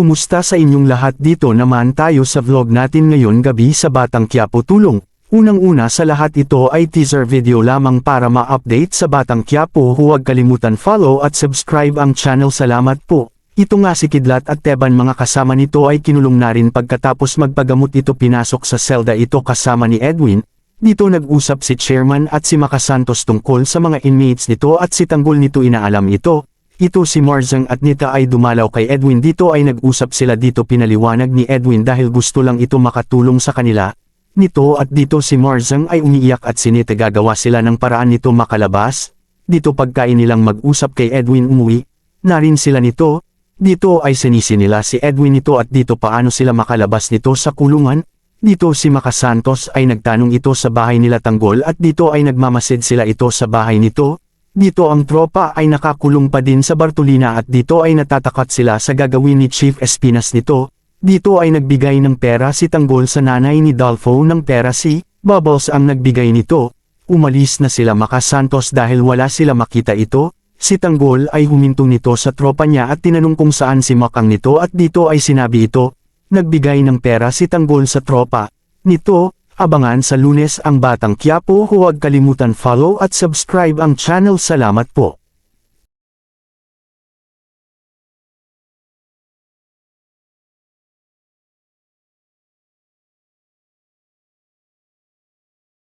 Kumusta sa inyong lahat? Dito naman tayo sa vlog natin ngayon gabi sa Batang Quiapo Tulong. Unang-una sa lahat ito ay teaser video lamang para ma-update sa Batang Quiapo. Huwag kalimutan follow at subscribe ang channel. Salamat po. Ito nga si Kidlat at Teban, mga kasama nito ay kinulong na rin pagkatapos magpagamot. Ito pinasok sa selda ito kasama ni Edwin. Dito nag-usap si Chairman at si Maka Santos tungkol sa mga inmates nito at si Tanggol nito inaalam ito. Ito si Marzang at Nita ay dumalaw kay Edwin. Dito ay nag-usap sila. Dito pinaliwanag ni Edwin dahil gusto lang ito makatulong sa kanila nito, at dito si Marzang ay umiiyak at si Nita gagawa sila ng paraan nito makalabas. Dito pagkain nilang mag-usap kay Edwin umuwi na rin sila nito. Dito ay sinisi nila si Edwin nito at dito paano sila makalabas nito sa kulungan. Dito si Maka Santos ay nagtanong ito sa bahay nila Tanggol at dito ay nagmamasid sila ito sa bahay nito. Dito ang tropa ay nakakulong pa din sa Bartolina at dito ay natatakat sila sa gagawin ni Chief Espinas nito. Dito ay nagbigay ng pera si Tanggol sa nanay ni Dolfo ng pera. Si Bubbles ang nagbigay nito. Umalis na sila Maka Santos dahil wala sila makita ito. Si Tanggol ay humintong nito sa tropa niya at tinanong kung saan si Makang nito at dito ay sinabi ito. Nagbigay ng pera si Tanggol sa tropa nito. Abangan sa Lunes ang Batang Quiapo. Huwag kalimutan follow at subscribe ang channel. Salamat po.